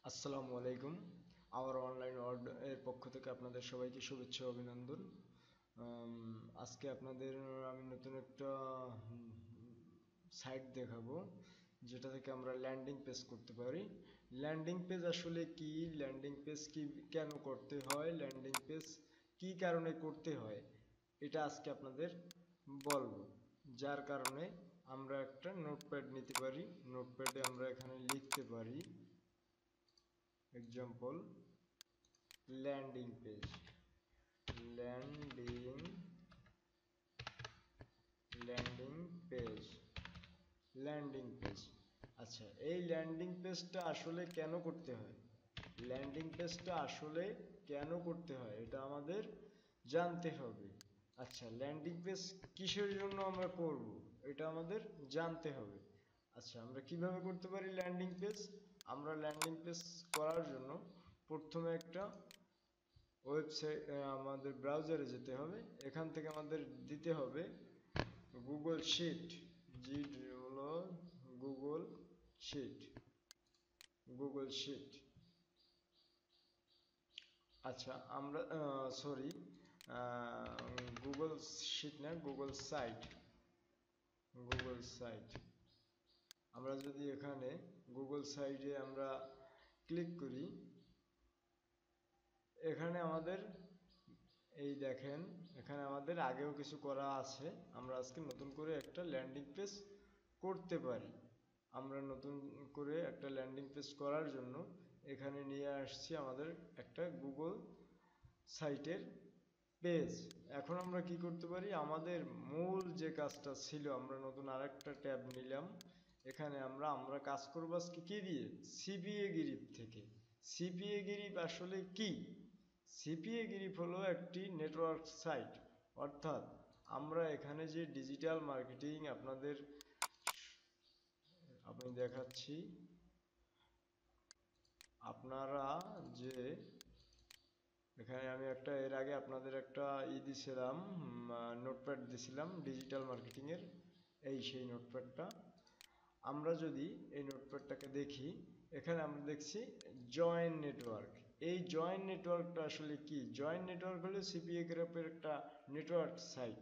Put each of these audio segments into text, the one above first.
আসসালামু আলাইকুম। আমার অনলাইন ওয়ার্ল্ড এর পক্ষ থেকে আপনাদের সবাইকে শুভেচ্ছা ও অভিনন্দন। আজকে আপনাদের আমি নতুন একটা সাইট দেখাবো, যেটা থেকে আমরা ল্যান্ডিং পেজ করতে পারি। ল্যান্ডিং পেজ আসলে কি, ল্যান্ডিং পেজ কি, কেন করতে হয়, ল্যান্ডিং পেজ কি কারণে করতে হয়, এটা আজকে আপনাদের বলবো। যার কারণে আমরা একটা নোটপ্যাড নিতে পারি, নোটপ্যাডে আমরা এখানে লিখতে পারি example landing page, landing landing page, landing page. আচ্ছা, এই ল্যান্ডিং পেজটা আসলে কেন করতে হয়, ল্যান্ডিং পেজটা আসলে কেন করতে হয় এটা আমাদের জানতে হবে। আচ্ছা, ল্যান্ডিং পেজ কিসের জন্য আমরা করব এটা আমাদের জানতে হবে। আচ্ছা, আমরা কিভাবে করতে পারি ল্যান্ডিং পেজ? আমরা ল্যান্ডিং পেজ করার জন্য প্রথমে একটা ওয়েবসাইট, আমাদের ব্রাউজারে যেতে হবে। এখান থেকে আমাদের দিতে হবে গুগল শিট, জি হলো গুগল শিট, গুগল শিট। আচ্ছা, আমরা সরি, গুগল শিট না, গুগল সাইট, গুগল সাইট। আমরা যদি এখানে গুগল সাইটে আমরা ক্লিক করি, এখানে আমাদের এই দেখেন, এখানে আমাদের আগেও কিছু করা আছে। আমরা আজকে নতুন করে একটা ল্যান্ডিং পেজ করতে পারি। আমরা নতুন করে একটা ল্যান্ডিং পেজ করার জন্য এখানে নিয়ে আসছি আমাদের একটা গুগল সাইটের পেজ। এখন আমরা কি করতে পারি, আমাদের মূল যে কাজটা ছিল, আমরা নতুন আরেকটা ট্যাব নিলাম। এখানে আমরা কাজ করবো আজকে কি দিয়ে, সিপিএ গিরিপ থেকে। সিপিএ গিরিপ আসলে কি? সিপিএ গিরিপ হলো একটি নেটওয়ার্ক সাইট, অর্থাৎ আমরা এখানে যে ডিজিটাল মার্কেটিং আমি দেখাচ্ছি, আপনারা যে এখানে আমি একটা এর আগে আপনাদের একটা দিছিলাম, নোটপ্যাড দিছিলাম ডিজিটাল মার্কেটিং এর, এই সেই নোটপ্যাডটা। আমরা যদি এই নোটপ্যাডটাকে দেখি, এখানে আমরা দেখছি জয়েন নেটওয়ার্ক। এই জয়েন নেটওয়ার্কটা আসলে কি? জয়েন নেটওয়ার্ক হলো সিপিএ গ্রাফের একটা নেটওয়ার্ক সাইট।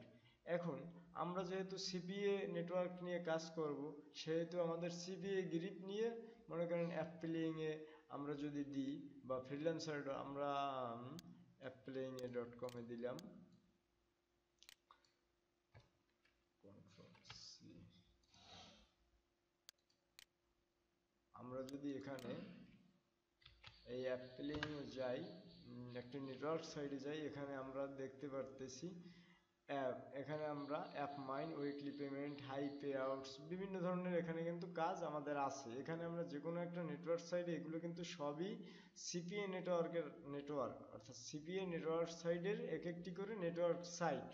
এখন আমরা যেহেতু সিপিএ নেটওয়ার্ক নিয়ে কাজ করব, সেহেতু আমাদের সিপিএ গ্রিপ নিয়ে, মনে করেন অ্যাপ্লিংয়ে আমরা যদি দিই, বা ফ্রিল্যান্সার আমরা অ্যাপ্লিংয়ে .com এ দিলাম, কন্ট্রোল সি। আমরা যদি এখানে এই অ্যাপেলিং যাই, একটা নেটওয়ার্ক সাইটে যাই, এখানে আমরা দেখতে পারতেছি অ্যাপ। এখানে আমরা app mine, weekly payment, high payouts, বিভিন্ন ধরনের এখানে কিন্তু কাজ আমাদের আছে। এখানে আমরা যে কোনো একটা নেটওয়ার্ক সাইটে, এগুলো কিন্তু সবই সিপিএ নেটওয়ার্কের নেটওয়ার্ক, অর্থাৎ সিপিএ নেটওয়ার্ক সাইটের এক একটি করে নেটওয়ার্ক সাইট।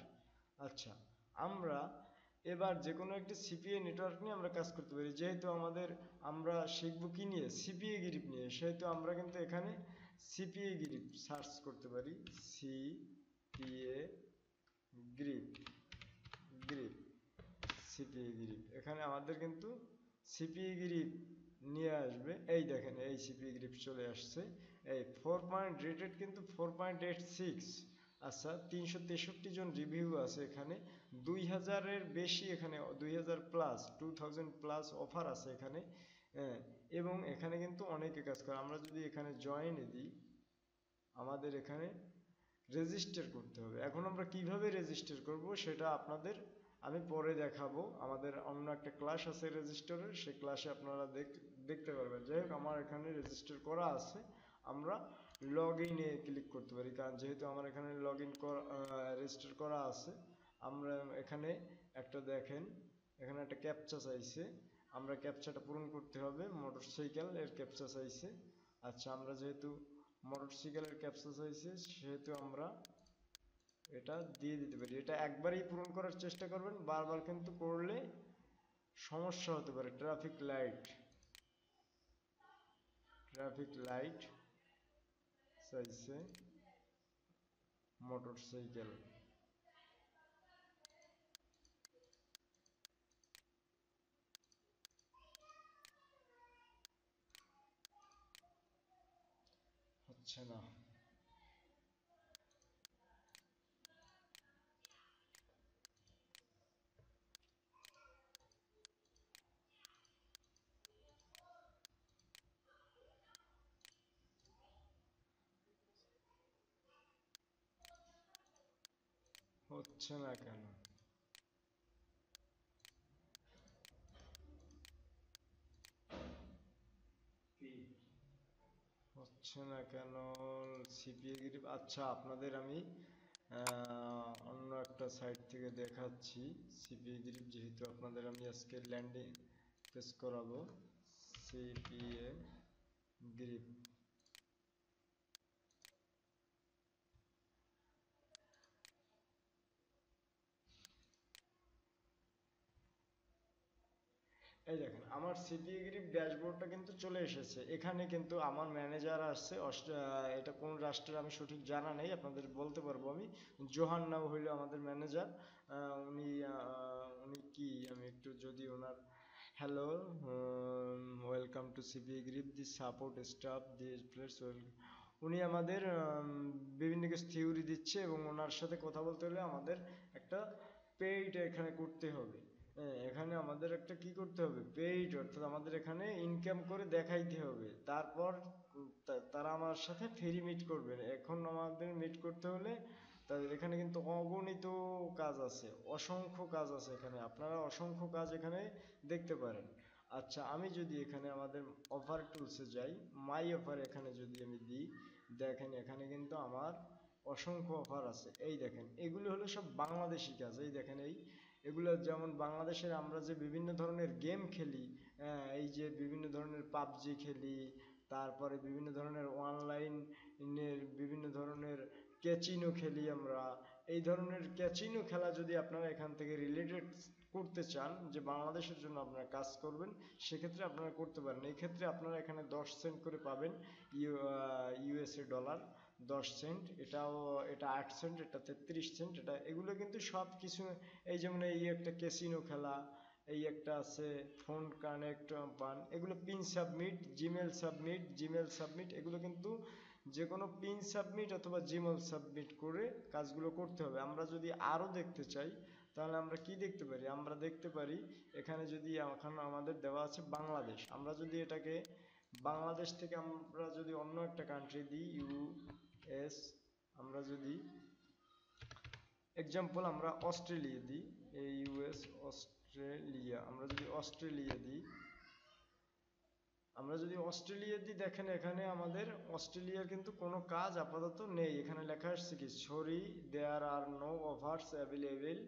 আচ্ছা, আমরা এবার যে কোনো একটি সিপিএ নেটওয়ার্ক নিয়ে আমরা কাজ করতে পারি। যেহেতু আমরা শিখবো কি নিয়ে, সিপিএ গ্রিপ নিয়ে, সেহেতু আমরা কিন্তু এখানে সিপিএ গ্রিপ সার্চ করতে পারি। CPA grip, grip, CPA grip. এখানে আমাদের কিন্তু সিপিএ গ্রিপ নিয়ে আসবে। এই দেখেন, এই সিপিএ গ্রিপ চলে আসছে। এই 4 রেটেড কিন্তু 4.86। আচ্ছা, 363 জন রিভিউ আছে এখানে, 2000-এর বেশি, এখানে 2000 প্লাস, 2000 প্লাস অফার আছে এখানে। হ্যাঁ, এবং এখানে কিন্তু অনেকে কাজ করে। আমরা যদি এখানে জয়েনে দিই, আমাদের এখানে রেজিস্টার করতে হবে। এখন আমরা কিভাবে রেজিস্টার করব সেটা আপনাদের আমি পরে দেখাবো। আমাদের অন্য একটা ক্লাস আছে রেজিস্টারের, সেই ক্লাসে আপনারা দেখতে পারবেন। যাই হোক, আমার এখানে রেজিস্টার করা আছে। আমরা লগ ইনে ক্লিক করতে পারি, কারণ যেহেতু আমার এখানে লগ ইন করা, রেজিস্টার করা আছে। আমরা এখানে একটা দেখেন, এখানে একটা ক্যাপচা চাইছে, আমরা ক্যাপচাটা পূরণ করতে হবে। মোটরসাইকেল এর ক্যাপচা চাইছে। আচ্ছা, আমরা যেহেতু মোটরসাইকেলের ক্যাপচা চাইছে, সেহেতু আমরা এটা দিয়ে দিতে পারি। এটা একবারই পূরণ করার চেষ্টা করবেন, বারবার কিন্তু করলে সমস্যা হতে পারে। ট্রাফিক লাইট, ট্রাফিক লাইট চাইছে মোটরসাইকেল। হচ্ছে না। হচ্ছে না কেন? হচ্ছে না কেন? সিপিএ গ্রিপ, আচ্ছা আপনাদের আমি অন্য একটা সাইট থেকে দেখাচ্ছি। সিপিএ গ্রিপ যেহেতু আপনাদের আমি আজকে ল্যান্ডিং পেজ করাবো, সিপিএ গ্রিপ। এই দেখেন আমার সিপিএ গ্রিপ ড্যাশবোর্ডটা কিন্তু চলে এসেছে। এখানে কিন্তু আমার ম্যানেজার আসছে, এটা কোন রাষ্ট্রের আমি সঠিক জানা নেই, আপনাদের বলতে পারবো আমি। জোহান নাও হইলো আমাদের ম্যানেজার। উনি উনি কি, আমি একটু যদি ওনার, hello, welcome to CPA grip, the support staff this place welcome. উনি আমাদের বিভিন্ন কিছু থিওরি দিচ্ছে এবং ওনার সাথে কথা বলতে হলে আমাদের একটা পেইড এখানে করতে হবে। হ্যাঁ, এখানে আমাদের একটা কি করতে হবে, পেইড, অর্থাৎ আমাদের এখানে ইনকাম করে দেখাইতে হবে। তারপর তারা আমার সাথে ফ্রি মিট করবে। এখন আমাদের মিট করতে হলে তাদের এখানে কিন্তু অগণিত কাজ আছে, অসংখ্য কাজ আছে এখানে, আপনারা অসংখ্য কাজ এখানে দেখতে পারেন। আচ্ছা আমি যদি এখানে আমাদের অফার টুলসে যাই, মাই অফার এখানে যদি আমি দিই, দেখেন এখানে কিন্তু আমার অসংখ্য অফার আছে। এই দেখেন এগুলো হলো সব বাংলাদেশি কাজ। এই দেখেন এগুলো যেমন বাংলাদেশের আমরা যে বিভিন্ন ধরনের গেম খেলি, এই যে বিভিন্ন ধরনের পাবজি খেলি, তারপরে বিভিন্ন ধরনের অনলাইনের বিভিন্ন ধরনের ক্যাচিনো খেলি আমরা। এই ধরনের ক্যাচিনো খেলা যদি আপনারা এখান থেকে রিলেটেড করতে চান, যে বাংলাদেশের জন্য আপনারা কাজ করবেন, সেক্ষেত্রে আপনারা করতে পারেন। এই ক্ষেত্রে আপনারা এখানে 10 সেন্ট করে পাবেন, ইউএসএ ডলার 10 সেন্ট। এটা 8 সেন্ট, এটা 33 সেন্ট, এটা এগুলো কিন্তু সব কিছু। এই যেমন এই একটা ক্যাসিনো খেলা, এই একটা আছে ফোন কানেক্ট পান, এগুলো পিন সাবমিট, জিমেল সাবমিট, এগুলো কিন্তু যে কোনো পিন সাবমিট অথবা জিমেল সাবমিট করে কাজগুলো করতে হবে। আমরা যদি আরও দেখতে চাই তাহলে আমরা কি দেখতে পারি, আমরা দেখতে পারি এখানে যদি এখন আমাদের দেওয়া আছে বাংলাদেশ, আমরা যদি এটাকে বাংলাদেশ থেকে আমরা যদি অন্য একটা কান্ট্রি দিই, ইউএস, আমরা যদি এক্সাম্পল আমরা অস্ট্রেলিয়া দিই, এই ইউএস অস্ট্রেলিয়া, আমরা যদি অস্ট্রেলিয়া দিই, দেখেন এখানে আমাদের অস্ট্রেলিয়ার কিন্তু কোনো কাজ আপাতত নেই। এখানে লেখা আসছে কি, sorry there are no offers available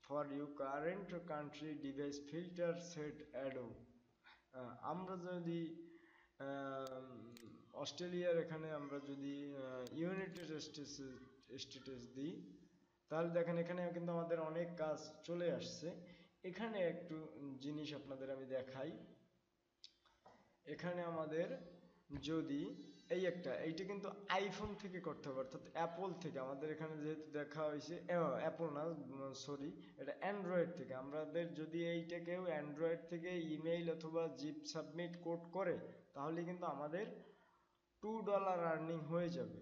for you current country device filter set অ্যাডো। আমরা যদি অস্ট্রেলিয়ার এখানে আমরা যদি ইউনাইটেড স্টেটস দিই, তাহলে দেখেন এখানে কিন্তু আমাদের অনেক কাজ চলে আসছে। এখানে একটু জিনিস আপনাদের আমি দেখাই। এখানে আমাদের যদি এইটা কিন্তু আইফোন থেকে করতে হবে, অর্থাৎ অ্যাপল থেকে। আমাদের এখানে যেহেতু দেখা হয়েছে অ্যাপল না, সরি, এটা অ্যান্ড্রয়েড থেকে। আমাদের যদি এইটাকেও অ্যান্ড্রয়েড থেকে ইমেইল অথবা জিপ সাবমিট কোড করে, তাহলে কিন্তু আমাদের $2 আর্নিং হয়ে যাবে।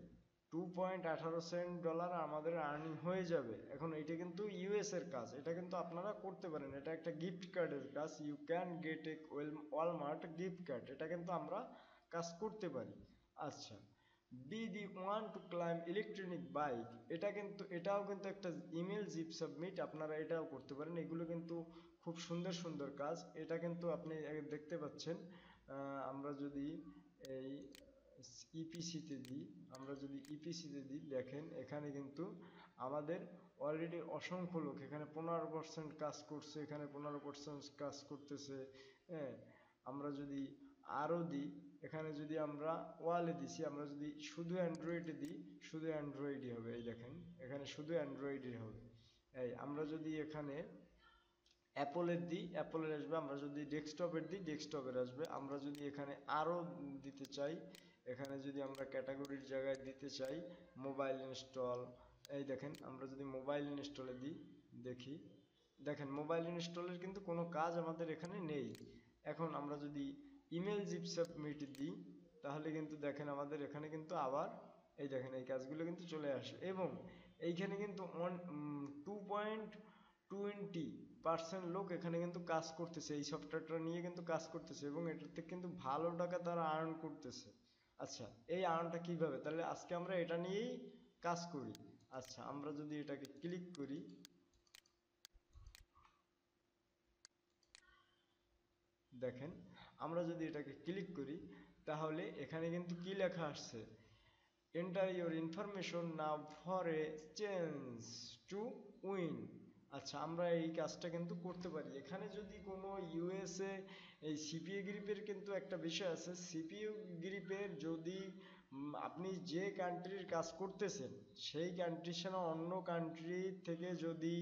2.18 ডলার আমাদের আর্নিং হয়ে যাবে। এখন এটা কিন্তু ইউএস এর কাজ, এটা কিন্তু আপনারা করতে পারেন। এটা একটা গিফট কার্ডের কাজ, you can get a Walmart gift card, এটা কিন্তু আমরা কাজ করতে পারি। আচ্ছা, be the one to claim electronic bike, এটাও কিন্তু একটা ইমেল জিপ সাবমিট, আপনারা এটাও করতে পারেন। এগুলো কিন্তু খুব সুন্দর সুন্দর কাজ। এটা কিন্তু আপনি দেখতে পাচ্ছেন। আমরা যদি এই ইপিসিতে দিই, দেখেন এখানে কিন্তু আমাদের অলরেডি অসংখ্য লোক এখানে 15% কাজ করছে, এখানে 15% কাজ করতেছে। হ্যাঁ, আমরা যদি আরও দিই, এখানে যদি আমরা ওয়ালে দিছি, আমরা যদি শুধু অ্যান্ড্রয়েডে দিই, শুধু অ্যান্ড্রয়েডই হবে। এই দেখেন এখানে শুধু অ্যান্ড্রয়েডই হবে। এই আমরা যদি এখানে অ্যাপলের দিই, অ্যাপলের আসবে। আমরা যদি ডেস্কটপের দিই, ডেস্কটপের আসবে। আমরা যদি এখানে আরও দিতে চাই, এখানে যদি আমরা ক্যাটাগরির জায়গায় দিতে চাই মোবাইল ইনস্টল, এই দেখেন আমরা যদি মোবাইল ইনস্টলে দিই, দেখি দেখেন মোবাইল ইনস্টলের কিন্তু কোনো কাজ আমাদের এখানে নেই। এখন আমরা যদি ইমেল জিপ সাবমিট দিই, তাহলে কিন্তু দেখেন আমাদের এখানে কিন্তু আবার এই দেখেন এই কাজগুলো কিন্তু চলে আসে, এবং এইখানে কিন্তু 2.20% লোক এখানে কিন্তু কাজ করতেছে, এই সফটওয়্যারটা নিয়ে কিন্তু কাজ করতেছে, এবং এটাতে কিন্তু ভালো টাকা তারা আর্ন করতেছে। আচ্ছা, এই আর্নটা কিভাবে, তাহলে আজকে আমরা এটা নিয়েই কাজ করি। আচ্ছা, আমরা যদি এটাকে ক্লিক করি, দেখেন আমরা যদি এটাকে ক্লিক করি তাহলে এখানে কিন্তু কি লেখা আসছে, enter your information now for a chance to win। আচ্ছা, আমরা এই কাজটা কিন্তু করতে পারি। এখানে যদি কোনো ইউএসএ এই সিপিএ গ্রিপের কিন্তু একটা বিষয় আছে, সিপিইউ গ্রিপের যদি আপনি যে কান্ট্রির কাজ করতেছেন সেই কান্ট্রির সাথে অন্য কান্ট্রি থেকে যদি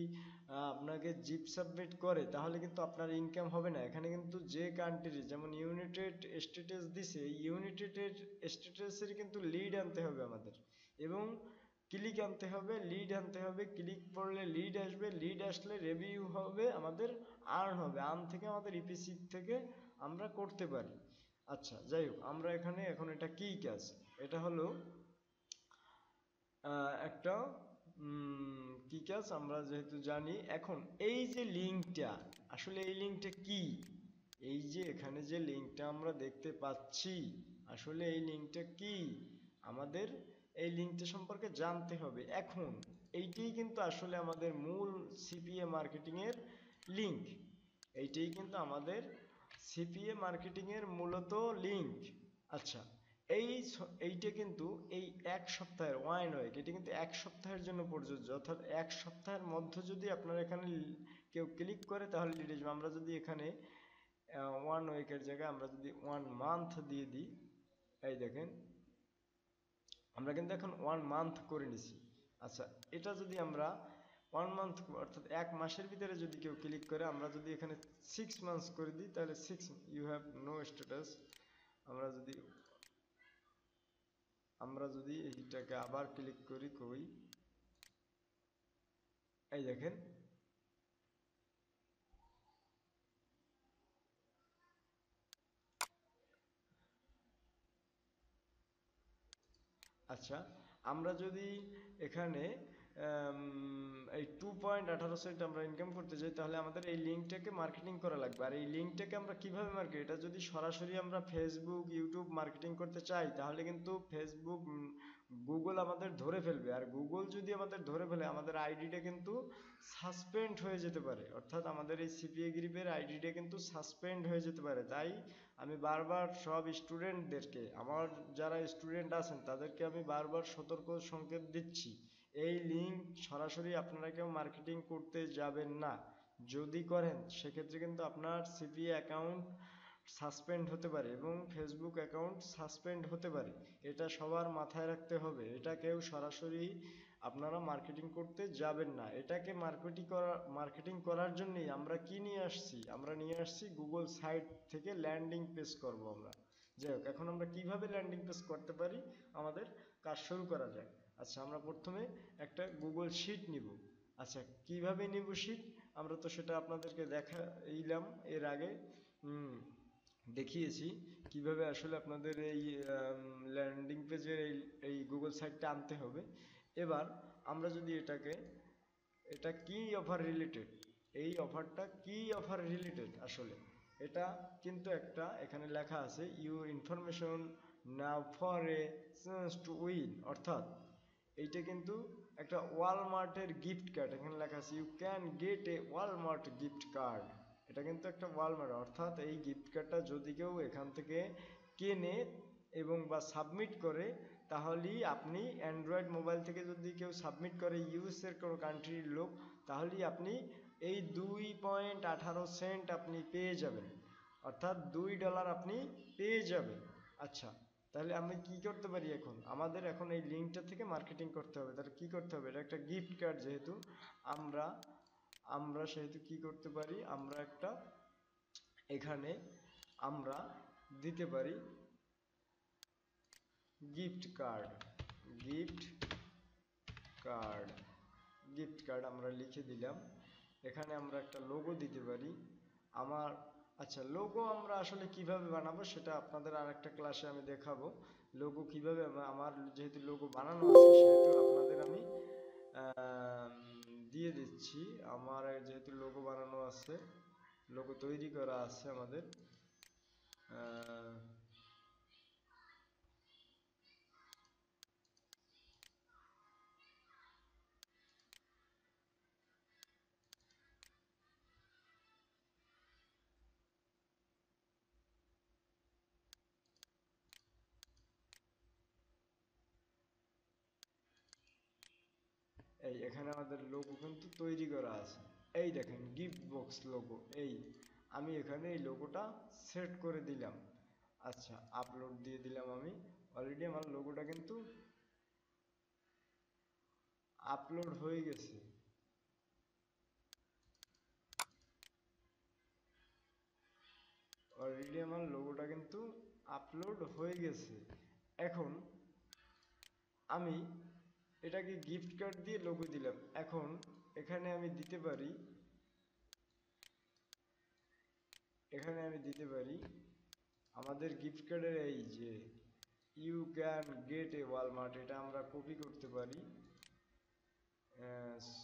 আপনাকে জিপ সাবমিট করে তাহলে কিন্তু আপনার ইনকাম হবে না। এখানে কিন্তু যে কান্ট্রি যেমন ইউনাইটেড স্টেটস দিছে, এই ইউনাইটেড স্টেটসের কিন্তু লিড আনতে হবে আমাদের, এবং ক্লিক আনতে হবে, লিড আনতে হবে। ক্লিক পড়লে লিড আসবে, লিড আসলে রেভিউ হবে, আমাদের আর্ন হবে, আর্ন থেকে আমাদের ইপিসি থেকে আমরা করতে পারি। আচ্ছা, যাই হোক, আমরা এখানে এখন এটা কি কাজ, এটা হলো একটা কি কাজ আমরা যেহেতু জানি। এখন এই যে লিঙ্কটা, আসলে এই লিঙ্কটা কি, এই যে এখানে যে লিঙ্কটা আমরা দেখতে পাচ্ছি, আসলে এই লিঙ্কটা কি, আমাদের এই লিঙ্কটা সম্পর্কে জানতে হবে। এখন এইটাই কিন্তু আসলে আমাদের মূল সিপিএ মার্কেটিং এর লিঙ্ক, এইটাই কিন্তু আমাদের সিপিএ মার্কেটিং এর মূলত লিঙ্ক। আচ্ছা, এইটা কিন্তু এই এক সপ্তাহের ওয়ান উইক, এটা কিন্তু এক সপ্তাহের জন্য প্রযোজ্য, অর্থাৎ এক সপ্তাহের মধ্যে যদি আপনারা এখানে কেউ ক্লিক করে তাহলে লিড আসবে। আমরা যদি এখানে ওয়ান উইকের জায়গায় আমরা যদি 1 মান্থ দিয়ে দিই, এই দেখেন আমরা কিন্তু এখন 1 মান্থ করে নিছি। আচ্ছা, এটা যদি আমরা 1 মান্থ অর্থাৎ 1 মাসের ভিতরে যদি কেউ ক্লিক করে, আমরা যদি এখানে 6 মান্থস করে দিই তাহলে 6 ইউ হ্যাভ নো স্ট্যাটাস। আমরা যদি এইটাকে আবার ক্লিক করি, কই এই দেখেন আচ্ছা, আমরা যদি এখানে এই 2.18 সেন্ট আমরা ইনকাম করতে চাই তাহলে আমাদের এই লিঙ্কটাকে মার্কেটিং করা লাগবে। আর এই লিঙ্কটাকে আমরা কিভাবে মার্কেট, এটা যদি সরাসরি আমরা ফেসবুক ইউটিউব মার্কেটিং করতে চাই তাহলে কিন্তু ফেসবুক গুগল আমাদের ধরে ফেলবে, আর গুগল যদি আমাদের ধরে ফেলে আমাদের আইডিটা কিন্তু সাসপেন্ড হয়ে যেতে পারে, অর্থাৎ আমাদের এই সিপিএ গ্রিপের আইডিটা কিন্তু সাসপেন্ড হয়ে যেতে পারে। তাই আমি বারবার সব স্টুডেন্টদেরকে, আমার যারা স্টুডেন্ট আছেন তাদেরকে আমি বারবার সতর্ক সংকেত দিচ্ছি, এই লিঙ্ক সরাসরি আপনারা কেউ মার্কেটিং করতে যাবেন না। যদি করেন সেক্ষেত্রে কিন্তু আপনার সিপিএ অ্যাকাউন্ট সাসপেন্ড হতে পারে এবং ফেসবুক অ্যাকাউন্ট সাসপেন্ড হতে পারে, এটা সবার মাথায় রাখতে হবে। এটা কেউ সরাসরি আপনারা মার্কেটিং করতে যাবেন না। এটাকে মার্কেটিং করার জন্যই আমরা কি নিয়ে আসছি, আমরা নিয়ে আসছি গুগল সাইট থেকে ল্যান্ডিং পেজ করব আমরা। যাই হোক, এখন আমরা কিভাবে ল্যান্ডিং পেজ করতে পারি, আমাদের কাজ শুরু করা যায়। আচ্ছা, আমরা প্রথমে একটা গুগল শিট নিব। আচ্ছা, কিভাবে নিব শিট, আমরা তো সেটা আপনাদেরকে দেখাইলাম এর আগে, দেখিয়েছি কিভাবে আসলে আপনাদের এই ল্যান্ডিং পেজের এই গুগল সাইটটা আনতে হবে। এবার আমরা যদি এটা কি অফার রিলেটেড, এই অফারটা কি অফার রিলেটেড, আসলে এটা কিন্তু একটা এখানে লেখা আছে you information now for a chance to win, অর্থাৎ এইটা কিন্তু একটা ওয়ালমার্টের গিফট কার্ড, এখানে লেখা আছে you can get a Walmart gift card. এটা কিন্তু একটা ওয়ালমার্ট, অর্থাৎ এই গিফট কার্ডটা যদি কেউ এখান থেকে কেনে এবং বা সাবমিট করে, তাহলেই আপনি অ্যান্ড্রয়েড মোবাইল থেকে যদি কেউ সাবমিট করে ইউএসের কোনো কান্ট্রির লোক, তাহলেই আপনি এই 2.18 সেন্ট আপনি পেয়ে যাবেন, অর্থাৎ $2 আপনি পেয়ে যাবেন। আচ্ছা, তাহলে আমি কি করতে পারি, এখন আমাদের এখন এই লিঙ্কটা থেকে মার্কেটিং করতে হবে। তাহলে কি করতে হবে, এটা একটা গিফট কার্ড যেহেতু, আমরা সেহেতু কি করতে পারি, আমরা একটা এখানে আমরা দিতে পারি gift card, gift card, gift card আমরা লিখে দিলাম। এখানে আমরা একটা লোগো দিতে পারি। আমার আচ্ছা, লোগো আমরা আসলে কিভাবে বানাবো সেটা আপনাদের আরেকটা ক্লাসে আমি দেখাবো। লোগো কিভাবে আমার যেহেতু লোগো বানানো আছে সেহেতু আপনাদের আমি দিয়ে দিচ্ছি। আমার যেহেতু লোগো বানানো আছে, লোগো তৈরি করা আছে আমাদের, আহ, এই এখানে আমাদের লোগো কিন্তু তৈরি করা আছে। এই দেখেন গিফট বক্স লোগো, এই আমি এখানে এই লোগোটা সেট করে দিলাম। আচ্ছা, আপলোড দিয়ে দিলাম আমি। অলরেডি আমার লোগোটা কিন্তু আপলোড হয়ে গেছে। অলরেডি আমার লোগোটা কিন্তু আপলোড হয়ে গেছে। এখন আমি এটাকে গিফট কার্ড দিয়ে লোগো দিলাম। এখন এখানে আমি দিতে পারি, আমাদের গিফট কার্ডের এই যে you can get a Walmart, এটা আমরা কপি করতে পারি।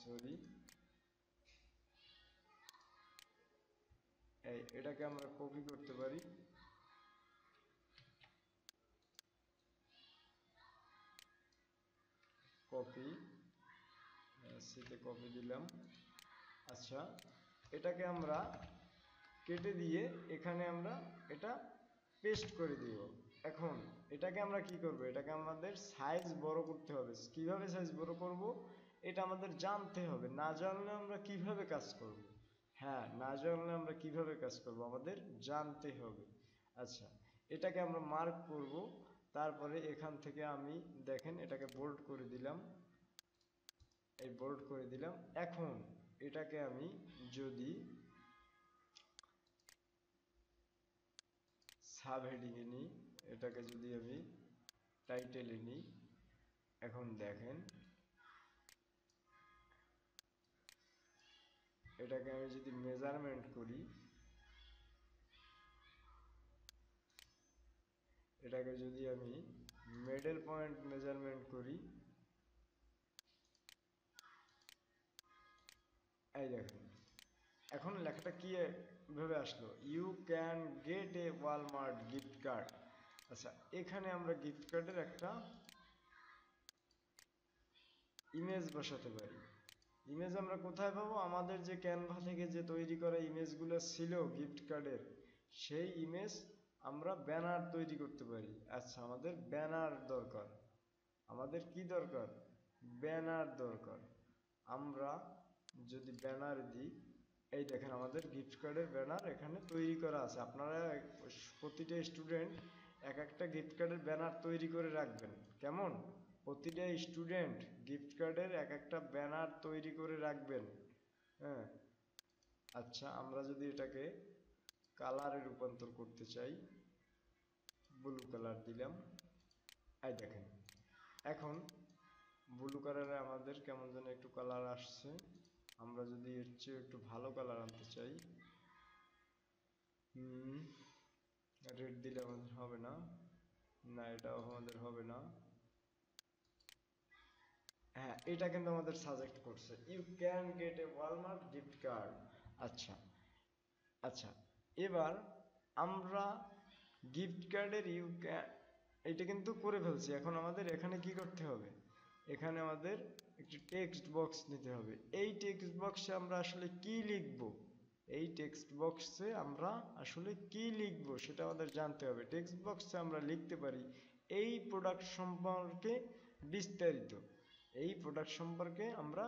সরি, এটাকে আমরা কপি করতে পারি। কপি, সিতে কপি দিলাম। আচ্ছা, এটাকে আমরা কেটে দিয়ে এখানে আমরা এটা পেস্ট করে দিব। এখন এটাকে আমরা কি করব, এটাকে আমাদের সাইজ বড় করতে হবে। কিভাবে সাইজ বড় করব এটা আমাদের জানতে হবে, না জানলে আমরা কিভাবে কাজ করব। হ্যাঁ, না জানলে আমরা কিভাবে কাজ করব আমাদের জানতে হবে। আচ্ছা, এটাকে আমরা মার্ক করব। তারপরে এখান থেকে আমি দেখেন এটাকে বোল্ড করে দিলাম, এই বোল্ড করে দিলাম। এখন এটাকে আমি যদি সাব হেডিংয়ে নিই, এটাকে যদি আমি টাইটেলে নিই, এখন দেখেন এটাকে আমি যদি মেজারমেন্ট করি, এটাকে যদি আমি মিডল পয়েন্ট মেজারমেন্ট করি, এই দেখেন এখন লেখাটা কি ভাবে আসলো, you can get a Walmart gift card. আচ্ছা, এখানে আমরা গিফট কার্ডের একটা ইমেজ বসাতে পারি। ইমেজ আমরা কোথায় পাবো, আমাদের যে ক্যানভা থেকে যে তৈরি করা ইমেজগুলো ছিল গিফট কার্ডের, সেই ইমেজ আমরা ব্যানার তৈরি করতে পারি। আচ্ছা, আমাদের ব্যানার দরকার, আমাদের কি দরকার, ব্যানার দরকার। আমরা যদি ব্যানার দিই, এই দেখেন আমাদের গিফট কার্ডের ব্যানার এখানে তৈরি করা আছে। আপনারা প্রতিটা স্টুডেন্ট এক একটা গিফট কার্ডের ব্যানার তৈরি করে রাখবেন, কেমন? প্রতিটা স্টুডেন্ট গিফট কার্ডের এক একটা ব্যানার তৈরি করে রাখবেন। হ্যাঁ, আচ্ছা, আমরা যদি এটাকে কালারে রূপান্তর করতে চাই, ব্লু কালার দিলাম। এই দেখেন এখন ব্লু কালারে আমাদের কেমন যেন একটু কালার আসছে। আমরা যদি এর চেয়ে একটু ভালো কালার আনতে চাই, রেড দিলে আমাদের হবে না, না এটাও আমাদের হবে না। হ্যাঁ, এটা কিন্তু আমাদের সাজেস্ট করছে, you can get a Walmart gift card. আচ্ছা, আচ্ছা, এবার আমরা গিফট কার্ডের ইউ ক্যান, এটা কিন্তু করে ফেলছি। এখন আমাদের এখানে কি করতে হবে, এখানে আমাদের একটি টেক্সট বক্স নিতে হবে। এই টেক্সট বক্সে আমরা আসলে কি লিখব, এই টেক্সট বক্সে আমরা আসলে কি লিখব সেটা আমাদের জানতে হবে। টেক্সট বক্সে আমরা লিখতে পারি এই প্রোডাক্ট সম্পর্কে বিস্তারিত। এই প্রোডাক্ট সম্পর্কে আমরা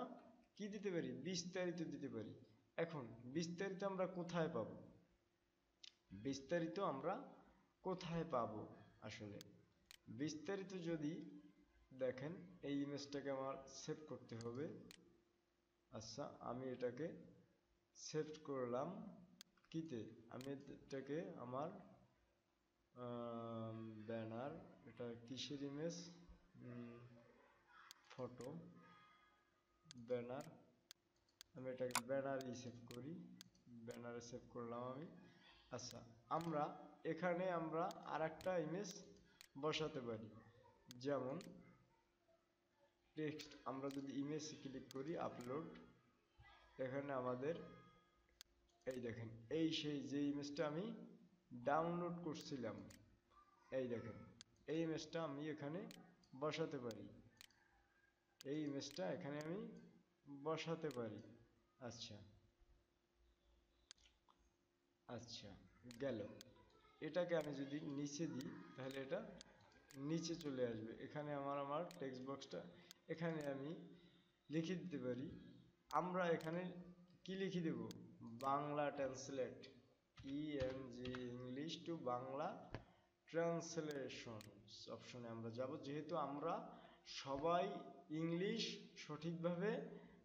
কি দিতে পারি, বিস্তারিত দিতে পারি। এখন বিস্তারিত আমরা কোথায় পাবো, বিস্তারিত আমরা কোথায় পাবো আসলে, বিস্তারিত যদি দেখেন এই ইমেজটাকে আমার সেভ করতে হবে। আচ্ছা, আমি এটাকে সেভ করলাম কিতে, আমি এটাকে আমার ব্যানার, এটা কিসের ইমেজ, ফটো ব্যানার, আমি এটাকে ব্যানারই সেভ করি, ব্যানারে সেভ করলাম আমি। আচ্ছা, আমরা এখানে আমরা আরেকটা ইমেজ বসাতে পারি। যেমন টেক্সট, আমরা যদি ইমেজ ক্লিক করি আপলোড, এখানে আমাদের এই দেখেন, এই সেই যে ইমেজটা আমি ডাউনলোড করছিলাম, এই দেখেন এই ইমেজটা আমি এখানে বসাতে পারি, এই ইমেজটা এখানে আমি বসাতে পারি। আচ্ছা আচ্ছা, গেল। এটাকে আমি যদি নিচে দিই তাহলে এটা নিচে চলে আসবে। এখানে আমার টেক্সট বক্সটা এখানে আমি লিখে দিতে পারি। আমরা এখানে কি লিখে দেব? Bangla translate, ENG, English to Bangla translation অপশনে আমরা যাব। যেহেতু আমরা সবাই ইংলিশ সঠিকভাবে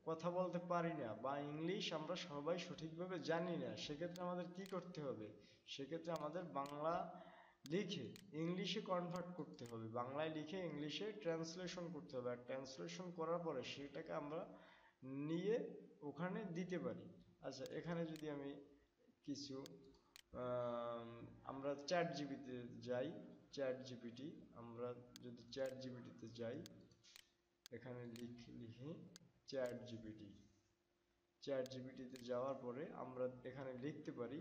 কথা বলতে পারি না, বা ইংলিশ আমরা সবাই সঠিকভাবে জানি না, সেক্ষেত্রে আমাদের কি করতে হবে? সেক্ষেত্রে আমাদের বাংলা লিখে ইংলিশে কনভার্ট করতে হবে, বাংলায় লিখে ইংলিশে ট্রান্সলেশন করতে হবে। আর ট্রান্সলেশন করার পরে সেটাকে আমরা নিয়ে ওখানে দিতে পারি। আচ্ছা, এখানে যদি আমি কিছু আমরা চ্যাট জিপিতে যাই, চ্যাট জিপিটি, আমরা যদি চ্যাট জিপিটিতে যাই, এখানে লিখি চ্যাট জিপিটি, চ্যাট জিপিটিতে যাওয়ার পরে আমরা এখানে লিখতে পারি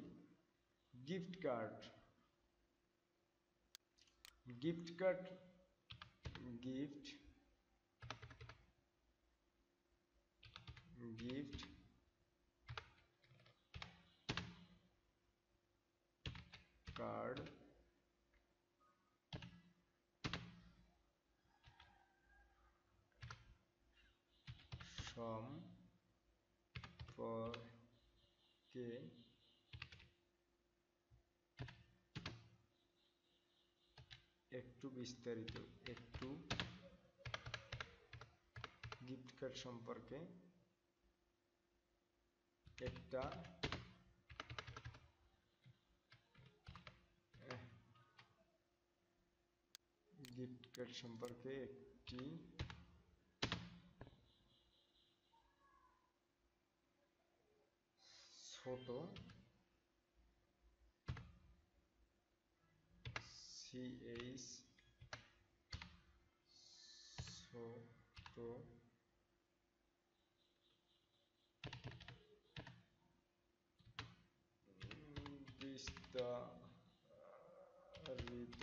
gift card, gift card, gift gift card সম্পর্কে একটু বিস্তারিত, একটু গিফট কার্ড সম্পর্কে একটা গিফট কার্ড সম্পর্কে একটি ছোট সিএইচ ছোট বিস্তারিত।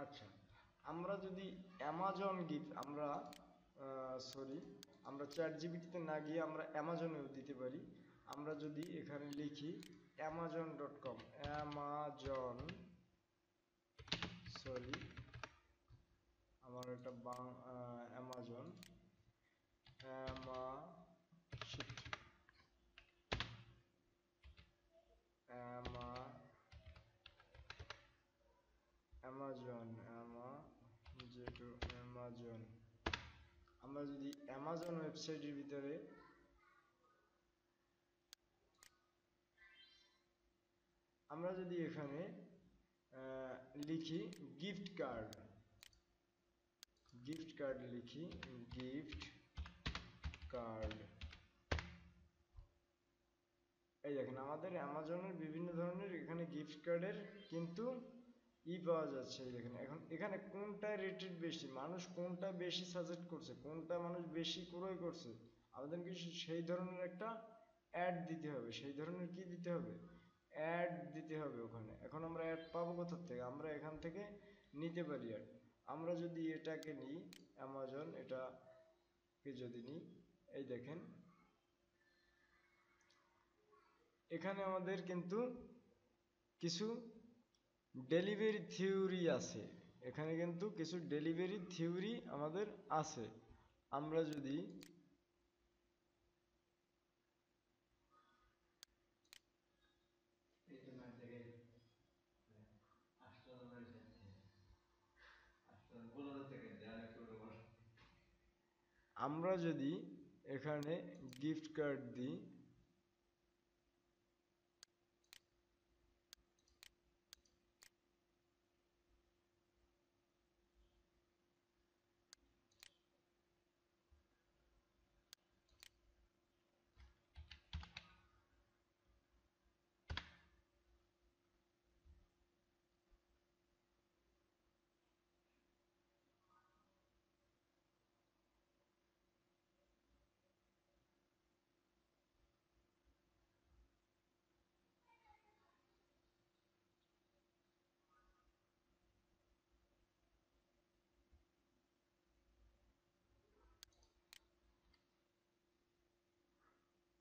আচ্ছা, আমরা যদি অ্যামাজন গিফট, আমরা সরি, আমরা চ্যাট জিপিটিতে না গিয়ে আমরা অ্যামাজনেও দিতে পারি। আমরা যদি এখানে লিখি amazon.com, অ্যামাজন, সরি আমার এটা অ্যামাজন, অ্যামাজন, অ্যামাজন, আমরা যদি অ্যামাজন ওয়েবসাইটের ভিতরে আমরা যদি এখানে লিখি গিফট কার্ড, গিফট কার্ড লিখি, গিফট কার্ড, এই দেখেন আমাদের অ্যামাজনের বিভিন্ন ধরনের এখানে গিফট কার্ডের কিন্তু পাওয়া যাচ্ছে। এই দেখেন এখন এখানে কোনটা রেটেড বেশি, মানুষ কোনটা বেশি সাজেস্ট করছে, কোনটা মানুষ বেশি ক্রয় করছে, আমাদেরকে সেই ধরনের একটা অ্যাড দিতে হবে। সেই ধরনের কি দিতে হবে? অ্যাড দিতে হবে ওখানে। এখন আমরা অ্যাড পাবো কোথা থেকে? আমরা এখান থেকে নিতে পারি অ্যাড। আমরা যদি এটাকে নিই, অ্যামাজন এটাকে যদি নিই, এই দেখেন এখানে আমাদের কিন্তু কিছু ডেলিভারি থিওরি আছে, এখানে কিন্তু কিছু ডেলিভারি থিওরি আমাদের আছে। আমরা যদি আমরা যদি এখানে গিফট কার্ড দিই,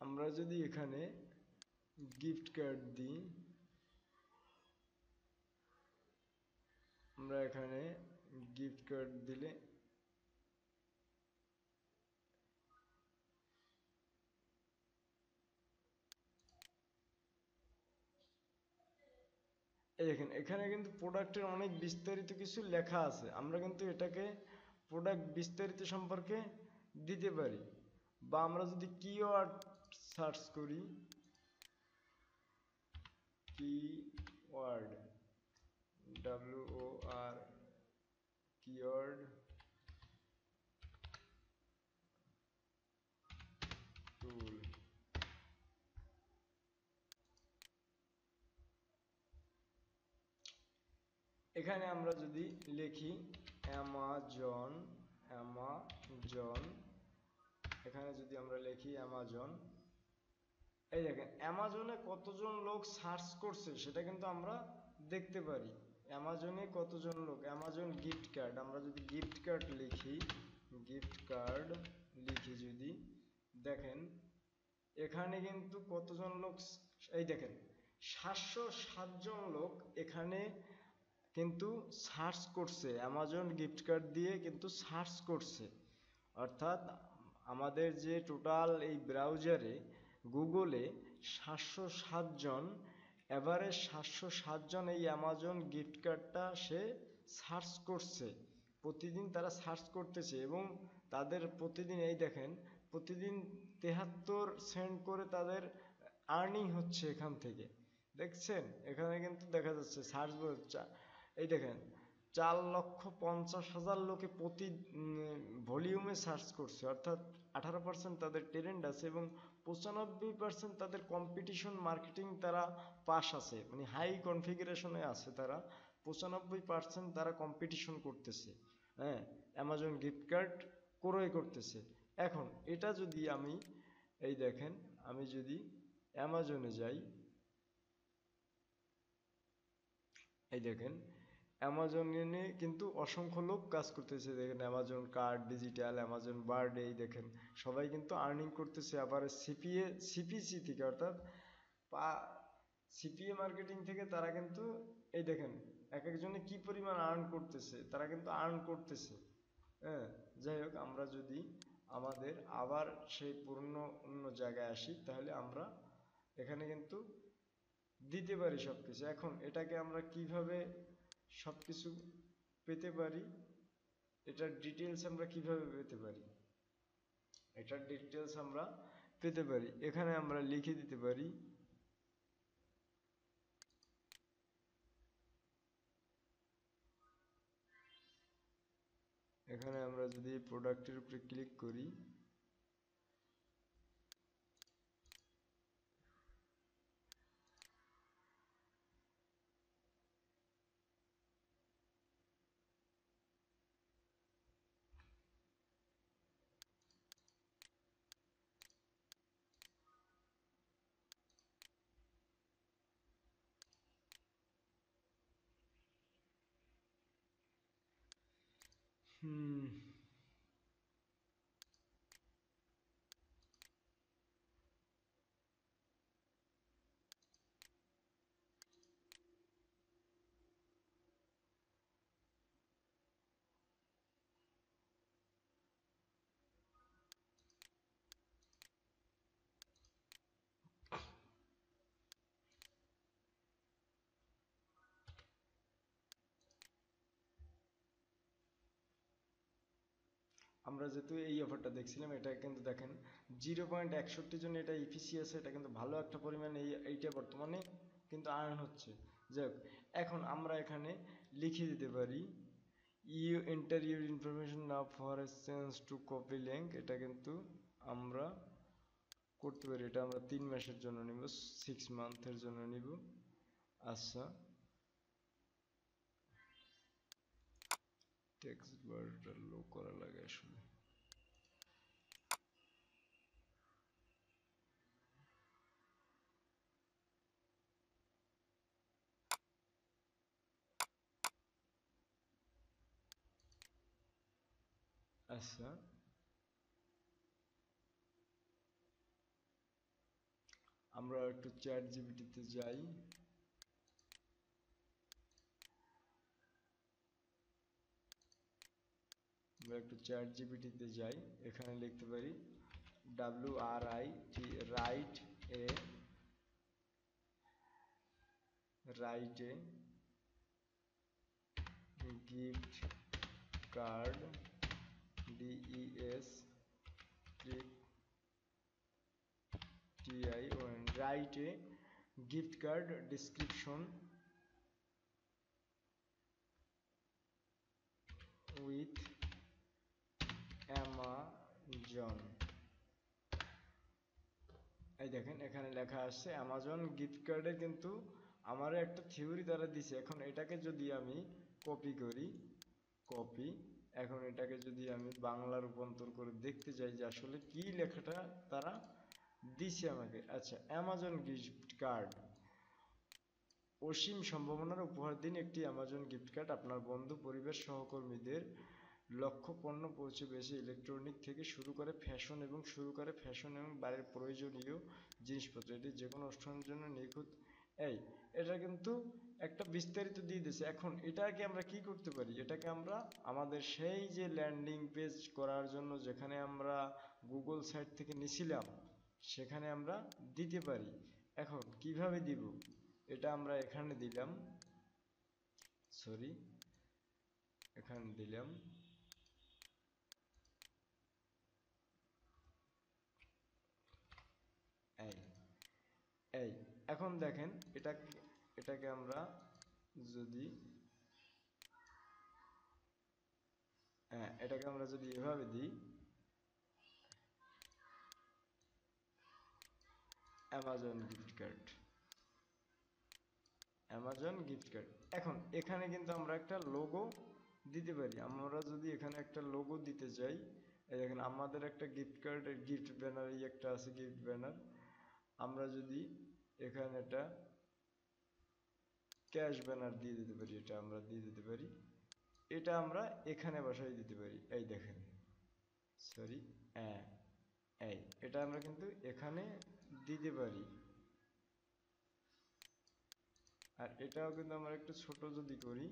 আমরা যদি এখানে গিফট কার্ড দিই, আমরা এখানে গিফট কার্ড দিলে এই দেখেন এখানে কিন্তু প্রোডাক্টের অনেক বিস্তারিত কিছু লেখা আছে। আমরা কিন্তু এটাকে প্রোডাক্ট বিস্তারিত সম্পর্কে দিতে পারি, বা আমরা যদি কিওয়ার্ড সার্চ করি, কিওয়ার্ড WOR কিওয়ার্ড টুল, এখানে আমরা যদি লিখি অ্যামাজন, এখানে যদি আমরা লিখি অ্যামাজন, এই দেখেন অ্যামাজনে কতজন লোক সার্চ করছে সেটা কিন্তু আমরা দেখতে পারি। অ্যামাজনে কতজন লোক, অ্যামাজন গিফট কার্ড, আমরা যদি গিফট কার্ড লিখি, যদি দেখেন এখানে কিন্তু কতজন লোক, এই দেখেন 707 জন লোক এখানে কিন্তু সার্চ করছে, অ্যামাজন গিফট কার্ড দিয়ে কিন্তু সার্চ করছে। অর্থাৎ আমাদের যে টোটাল এই ব্রাউজারে গুগলে 707 জন, এভারেজ 707 জন এই অ্যামাজন গিফট কার্ডটা সে সার্চ করছে। প্রতিদিন তারা সার্চ করতেছে এবং তাদের প্রতিদিন এই দেখেন প্রতিদিন 73 সেন্ট করে তাদের আর্নিং হচ্ছে এখান থেকে। দেখছেন এখানে কিন্তু দেখা যাচ্ছে সার্চ, এই দেখেন 4,50,000 লোকে প্রতি ভলিউমে সার্চ করছে। অর্থাৎ 18% তাদের ট্যালেন্ট আছে এবং 95% তাদের কম্পিটিশন মার্কেটিং তারা পাস আছে, মানে হাই কনফিগারেশনে আছে তারা। 95% তারা কম্পিটিশন করতেছে, হ্যাঁ, অ্যামাজন গিফট কার্ড ক্রয় করতেছে। এখন এটা যদি আমি, এই দেখেন আমি যদি অ্যামাজনে যাই, এই দেখেন অ্যামাজনে কিন্তু অসংখ্য লোক কাজ করতেছে। দেখেন Amazon card digital, Amazon birthday, এই দেখেন সবাই কিন্তু আর্নিং করতেছে। আবার সিপিসি থেকে, অর্থাৎ সিপিএ মার্কেটিং থেকে তারা কিন্তু, এই দেখেন এক একজনে কি পরিমাণ আর্ন করতেছে, তারা কিন্তু আর্ন করতেছে। হ্যাঁ, যাই হোক আমরা যদি আমাদের আবার সেই পুরনো অন্য জায়গায় আসি, তাহলে আমরা এখানে কিন্তু দিতে পারি সবকিছু। এখন এটাকে আমরা কিভাবে সবকিছু পেতে পারি, এটার ডিটেলস আমরা কিভাবে পেতে পারি, এটার ডিটেলস আমরা পেতে পারি এখানে আমরা লিখে দিতে পারি। এখানে আমরা যদি প্রোডাক্টের উপরে ক্লিক করি, আমরা যেহেতু এই অফারটা দেখছিলাম, এটা কিন্তু দেখেন 0.61 জন এটা ইপিসি আছে, এটা কিন্তু ভালো একটা পরিমাণ এইটা বর্তমানে কিন্তু আর্ন হচ্ছে। যাই হোক, এখন আমরা এখানে লিখে দিতে পারি you enter your information now for a change to copy link. এটা কিন্তু আমরা করতে পারি, এটা আমরা 3 মাসের জন্য নিব, 6 মান্থের জন্য নিব। আচ্ছা, টেক্সট বারটা লো করা লাগে আসলে। আচ্ছা, আমরা একটু চ্যাট জিপিটিতে যাই। আমরা একটু চ্যাট জিপিটিতে যাই, এখানে লিখতে পারি WRIT, write a gift card, DES TION, write a gift card description with Amazon. এই দেখেন এখানে লেখা আসছে অ্যামাজন গিফট কার্ডে, কিন্তু আমার একটা থিওরি তারা দিছে। এখন এটাকে যদি আমি কপি করি, কপি, এখন এটাকে যদি আমি বাংলা রূপান্তর করে দেখতে চাই যে আসলে কি লেখাটা তারা দিছে আমাকে। আচ্ছা, অ্যামাজন গিফট কার্ড, অসীম সম্ভাবনার উপহার দিন একটি অ্যামাজন গিফট কার্ড আপনার বন্ধু, পরিবার, সহকর্মীদের। লক্ষ্য পণ্য পৌঁছে বেশি ইলেকট্রনিক থেকে শুরু করে ফ্যাশন এবং বাড়ির প্রয়োজনীয় জিনিসপত্র। এটি যে কোনো অনুষ্ঠানের জন্য নিখুঁত। এই, এটা কিন্তু একটা বিস্তারিত দিয়ে দিয়েছে। এখন এটাকে আমরা কি করতে পারি, এটাকে আমরা আমাদের সেই যে ল্যান্ডিং পেজ করার জন্য যেখানে আমরা গুগল সাইট থেকে নিছিলাম সেখানে আমরা দিতে পারি। এখন কিভাবে দিব, এটা আমরা এখানে দিলাম, সরি, এখানে দিলাম। এই এই এখন দেখেন এটাকে আমরা যদি এটাকে আমরা যদি এভাবে দিই, Amazon gift card, Amazon gift card. এখন এখানে কিন্তু আমরা একটা লোগো দিতে পারি। আমরা যদি এখানে একটা লোগো দিতে চাই, এই দেখেন আমাদের একটা গিফট কার্ডের গিফট ব্যানার, এই একটা আছে গিফট ব্যানার। আমরা যদি এখানে একটা ক্যাশ ব্যানার দিয়ে দিতে পারি, এটা আমরা দিয়ে দিতে পারি, এটা আমরা এখানে বসাই দিতে পারি। এই দেখেন, সরি, হ্যাঁ, এই এটা আমরা কিন্তু এখানে দিতে পারি। আর এটাও কিন্তু আমরা একটু ছোট যদি করি,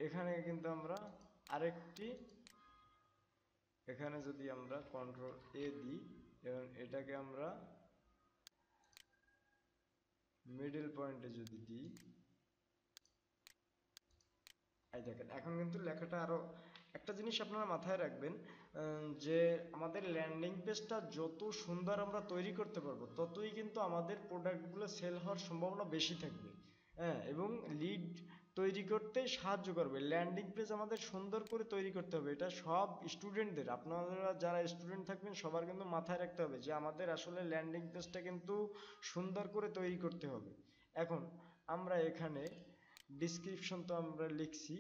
এখানে কিন্তু আমরা আরেকটি, এখানে যদি আমরা কন্ট্রোল A দিই এবং এটাকে আমরা মিডল পয়েন্টে যদি দিই, এই দেখেন এখন কিন্তু লেখাটা আরো, একটা জিনিস আপনারা মাথায় রাখবেন, যে আমাদের ল্যান্ডিং পেজটা যত সুন্দর আমরা তৈরি করতে পারবো ততই কিন্তু আমাদের প্রোডাক্টগুলো সেল হওয়ার সম্ভাবনা বেশি থাকবে। হ্যাঁ, এবং লিড তৈরি করতে সাহায্য করবে। ল্যান্ডিং পেজ আমাদের সুন্দর করে তৈরি করতে হবে, এটা সব স্টুডেন্টদের, আপনারা যারা স্টুডেন্ট থাকবেন সবার কিন্তু মাথায় রাখতে হবে যে আমাদের আসলে ল্যান্ডিং পেজটা কিন্তু সুন্দর করে তৈরি করতে হবে। এখন আমরা এখানে ডিসক্রিপশন তো আমরা লিখছি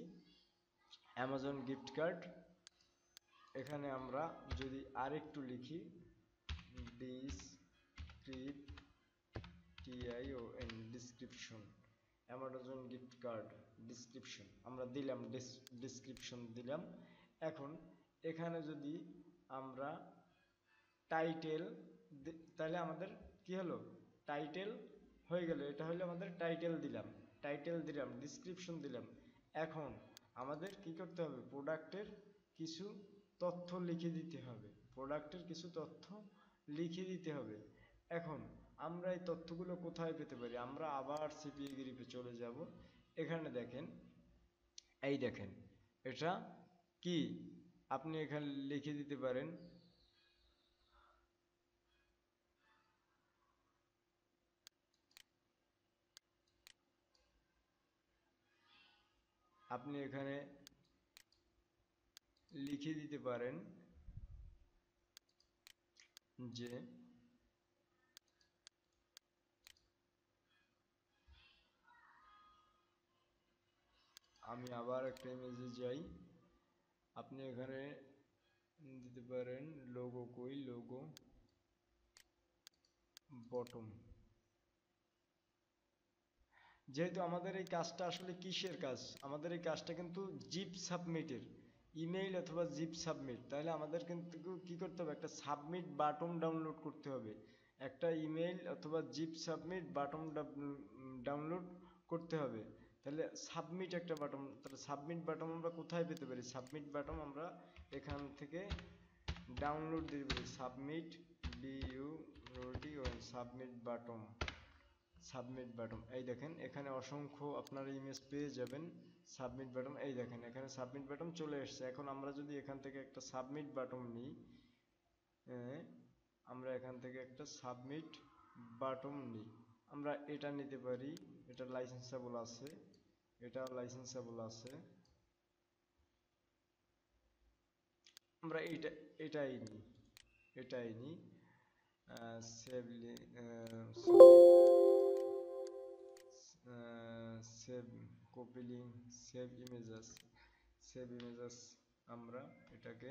অ্যামাজন গিফট কার্ড, এখানে আমরা যদি আরেকটু লিখি description, Amazon gift card description আমরা দিলাম, ডিসক্রিপশন দিলাম। এখন এখানে যদি আমরা টাইটেল, তাহলে আমাদের কি হলো, টাইটেল হয়ে গেল, এটা হলো আমাদের টাইটেল দিলাম, ডিসক্রিপশন দিলাম। এখন আমাদের কি করতে হবে, প্রোডাক্টের কিছু তথ্য লিখে দিতে হবে, প্রোডাক্টের কিছু তথ্য লিখে দিতে হবে। এখন আমরা এই তথ্যগুলো কোথায় পেতে পারি? আমরা আবার সিপিএ গ্রিপে চলে যাব। এখানে দেখেন, এই দেখেন এটা কি, আপনি এখানে লিখে দিতে পারেন আপনি এখানে লিখে দিতে পারেন যে আমি আবার একটা ইমেজে যাই, আপনি এখানে দিতে পারেন লোগো, কই লোগো বটম। যেহেতু আমাদের এই কাজটা আসলে কিসের কাজ, আমাদের এই কাজটা কিন্তু জিপ সাবমিটের, ইমেইল অথবা জিপ সাবমিট, তাহলে আমাদের কিন্তু কি করতে হবে, একটা সাবমিট বাটন ডাউনলোড করতে হবে, একটা ইমেইল অথবা জিপ সাবমিট বাটন ডাউনলোড করতে হবে। তাহলে সাবমিট একটা বাটন, তাহলে সাবমিট বাটন আমরা কোথায় পেতে পারি? সাবমিট বাটন আমরা এখান থেকে ডাউনলোড দিতে পারি, submit submit button, submit button. এই দেখেন এখানে অসংখ্য আপনারা ইমেজ পেয়ে যাবেন, সাবমিট বাটন। এই দেখেন এখানে সাবমিট বাটন চলে এসেছে। এখন আমরা যদি এখান থেকে একটা সাবমিট বাটন নিই, আমরা এখান থেকে একটা সাবমিট বাটন নিই, আমরা এটা নিতে পারি, এটা লাইসেন্সেবল আছে, এটা লাইসেন্সেবল আছে, আমরা এটাই নিই, এটাই নিই। Save save copy link, save images, save images, আমরা এটাকে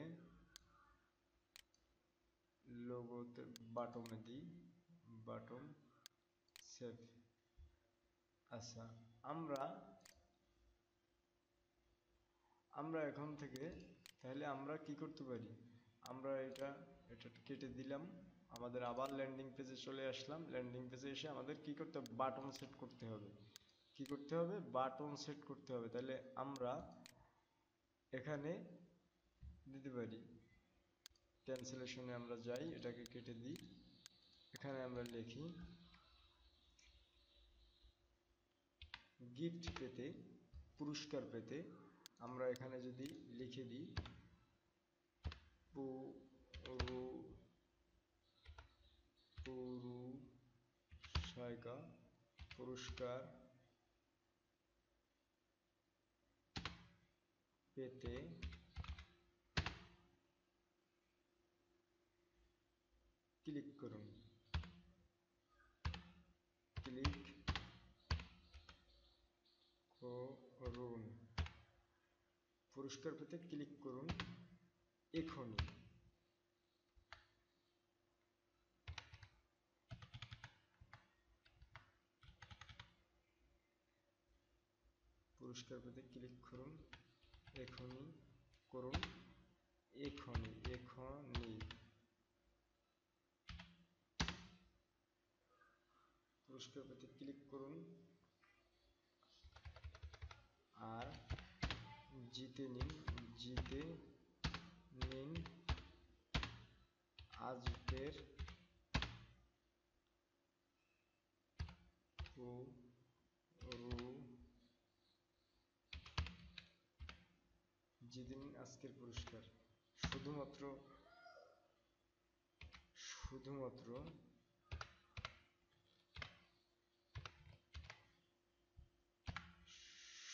লোগোতে বাটমে দিই, বাটন সেভ। আচ্ছা, আমরা আমরা এখন থেকে তাহলে আমরা কি করতে পারি, আমরা এটা কেটে দিলাম, আমাদের আবার ল্যান্ডিং পেজে চলে আসলাম। ল্যান্ডিং পেজে এসে আমাদের কি করতে হবে, বাটন সেট করতে হবে। কি করতে হবে, বাটন সেট করতে হবে। তাহলে আমরা এখানে দিতে পারি, ক্যান্সেলেশনে আমরা যাই, এটাকে কেটে দিই, এখানে আমরা লিখি গিফট পেতে, পুরস্কার পেতে, আমরা এখানে যদি লিখে দিই পুরস্কার পেতে ক্লিক করুন, ক্লিক করুন, পুরস্কার পেতে ক্লিক করুন এখনই। পুরস্কার পেতে ক্লিক করুন এখনই, করুন এখনই, এখনই পুরস্কার পেতে ক্লিক করুন আর জিতে নিন, জিতে নিন আজকের জিতে নিন আজকের পুরস্কার। শুধুমাত্র শুধুমাত্র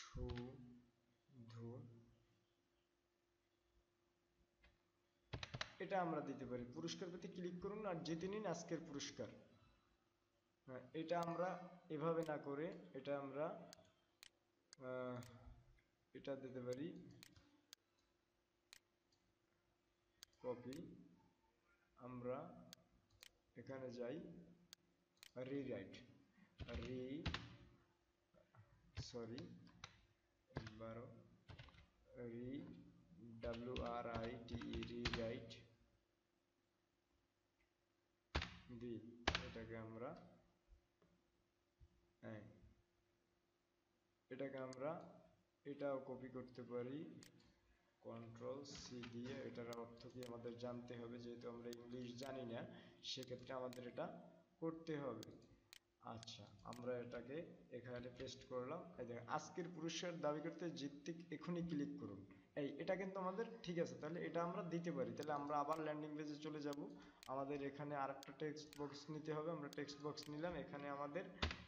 শুধু এটা আমরা দিতে পারি, পুরস্কার পেতে ক্লিক করুন আর জিতে নিন আজকের পুরস্কার। হ্যাঁ, এটা আমরা এভাবে না করে এটা আমরা এটা দিতে পারি, কপি, আমরা এখানে যাই, রিরাইট, সরি 12 রিরাইট দিই, এটাকে আমরা হ্যাঁ, এটাকে আমরা এটাও কপি করতে পারি, কন্ট্রোল সি দিয়ে। এটার অর্থ কি আমাদের জানতে হবে, যেহেতু আমরা ইংলিশ জানি না, সেক্ষেত্রে আমাদের এটা করতে হবে। আচ্ছা, আমরা এটাকে এখানে পেস্ট করলাম। এই দেখেন, আজকের পুরস্কার দাবি করতে জিততে এখনই ক্লিক করুন। এটা কিন্তু আমাদের ঠিক আছে, তাহলে এটা আমরা দিতে পারি। তাহলে আমরা আবার ল্যান্ডিং পেজে চলে যাব। আমাদের এখানে আরেকটা টেক্সট বক্স নিতে হবে, আমরা টেক্সট বক্স নিলাম। এখানে আমাদের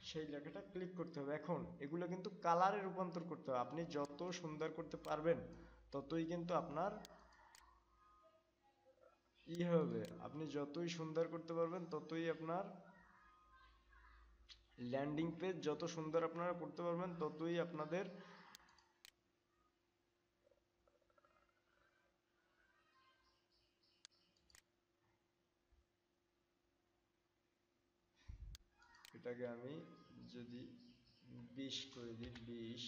সেই লেখাটা ক্লিক করতে হবে। এখন এগুলো কিন্তু কালারে রূপান্তর করতে হবে। আপনি যত সুন্দর করতে পারবেন ততই কিন্তু আপনার হবে। আপনি যতই সুন্দর করতে পারবেন ততই আপনার ল্যান্ডিং পেজ যত সুন্দর আপনারা করতে পারবেন ততই আপনাদের এটাকে আমি যদি 20 করে দিই, 20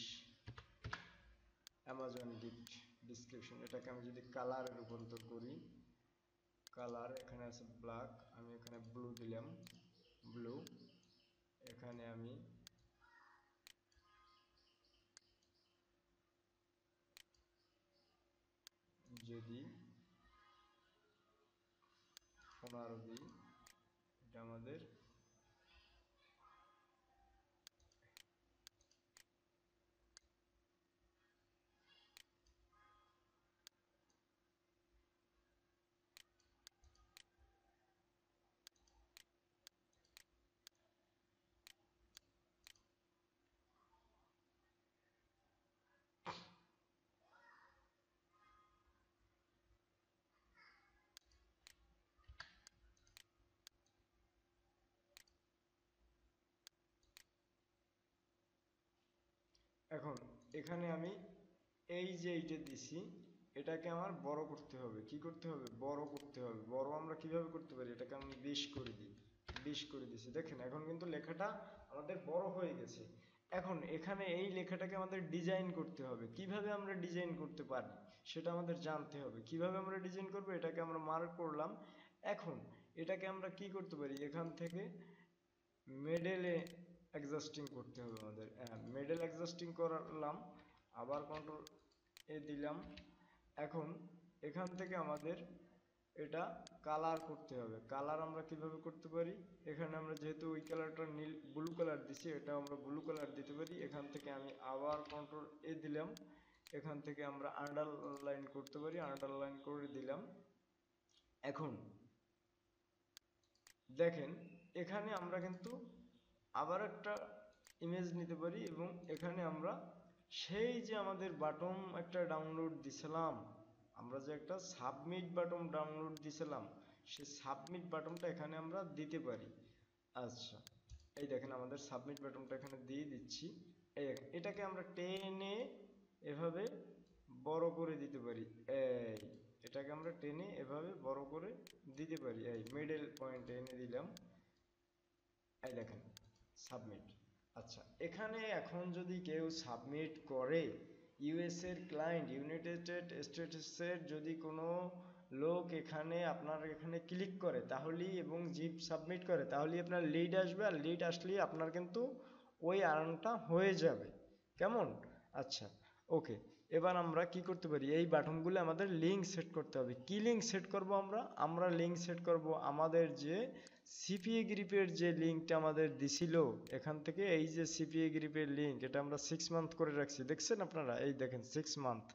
অ্যামাজন গিফট ডিসক্রিপশন, এটাকে আমি যদি কালারে রূপান্তর করি, কালার এখানে আছে ব্ল্যাক, আমি এখানে ব্লু দিলাম, ব্লু। এখানে আমি যদি 15 দিই, এটা আমাদের এখন এখানে আমি এই যে এইটা দিছি, এটাকে আমার বড় করতে হবে। কি করতে হবে? বড় করতে হবে। বড় আমরা কিভাবে করতে পারি? এটাকে আমি 20 করে দিই, 20 করে দিছি। দেখেন এখন কিন্তু লেখাটা আমাদের বড় হয়ে গেছে। এখন এখানে এই লেখাটাকে আমাদের ডিজাইন করতে হবে। কিভাবে আমরা ডিজাইন করতে পারি সেটা আমাদের জানতে হবে। কিভাবে আমরা ডিজাইন করব, এটাকে আমরা মার্ক করলাম। এখন এটাকে আমরা কি করতে পারি? এখান থেকে মেডেলে অ্যাডজাস্টিং করতে হবে আমাদের। মেডেল অ্যাডজাস্টিং করলাম, আবার কন্ট্রোল এ দিলাম। এখন এখান থেকে আমাদের এটা কালার করতে হবে। কালার আমরা কিভাবে করতে পারি? এখানে আমরা যেহেতু ওই কালারটা নীল ব্লু কালার দিছি, এটা আমরা ব্লু কালার দিতে পারি। এখান থেকে আমি আবার কন্ট্রোল এ দিলাম। এখান থেকে আমরা আন্ডারলাইন করতে পারি, আন্ডারলাইন করে দিলাম। এখন দেখেন এখানে আমরা কিন্তু আবার একটা ইমেজ নিতে পারি এবং এখানে আমরা সেই যে আমাদের বাটন একটা ডাউনলোড দিছিলাম, আমরা যে একটা সাবমিট বাটন ডাউনলোড দিছিলাম, সেই সাবমিট বাটনটা এখানে আমরা দিতে পারি। আচ্ছা, এই দেখেন আমাদের সাবমিট বাটনটা এখানে দিয়ে দিচ্ছি। এটাকে আমরা টেনে এভাবে বড় করে দিতে পারি। এটাকে আমরা টেনে এভাবে বড় করে দিতে পারি। এই মিডল পয়েন্টে এনে দিলাম। এই দেখেন সাবমিট। আচ্ছা, এখানে এখন যদি কেউ সাবমিট করে, ইউএস এর ক্লায়েন্ট, ইউনাইটেড স্টেটসের যদি কোনো লোক এখানে আপনার এখানে ক্লিক করে তাহলেই এবং জিপ সাবমিট করে তাহলেই আপনার লিড আসবে। আর লিড আসলেই আপনার কিন্তু ওই আর্নটা হয়ে যাবে। কেমন? আচ্ছা, ওকে। এবার আমরা কি করতে পারি? এই বাটনগুলো আমাদের লিঙ্ক সেট করতে হবে। কি লিঙ্ক সেট করব আমরা? আমরা লিঙ্ক সেট করব আমাদের যে সিপিএ গ্রিপের যে লিঙ্কটা আমাদের দিছিল এখান থেকে, এই যে সিপিএ গ্রিপের লিঙ্ক, এটা আমরা 6 মান্থ করে রাখছি, দেখছেন আপনারা? এই দেখেন 6 মান্থ।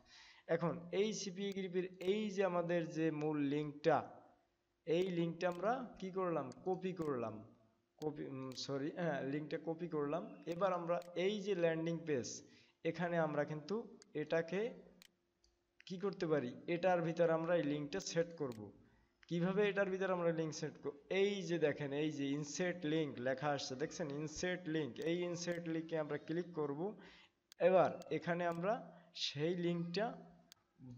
এখন এই সিপিএ গ্রিপের এই যে আমাদের যে মূল লিঙ্কটা, এই লিঙ্কটা আমরা কি করলাম? কপি করলাম। কপি, সরি, হ্যাঁ, লিঙ্কটা কপি করলাম। এবার আমরা এই যে ল্যান্ডিং পেজ, এখানে আমরা কিন্তু এটাকে কি করতে পারি? এটার ভিতর আমরা এই লিঙ্কটা সেট করব। কিভাবে এটার ভিতরে আমরা লিঙ্ক সেট করব? এই যে দেখেন, এই যে ইনসার্ট লিঙ্ক লেখা আসছে, দেখছেন? ইনসার্ট লিঙ্ক, এই ইনসার্ট লিঙ্কে আমরা ক্লিক করব। এবার এখানে আমরা সেই লিঙ্কটা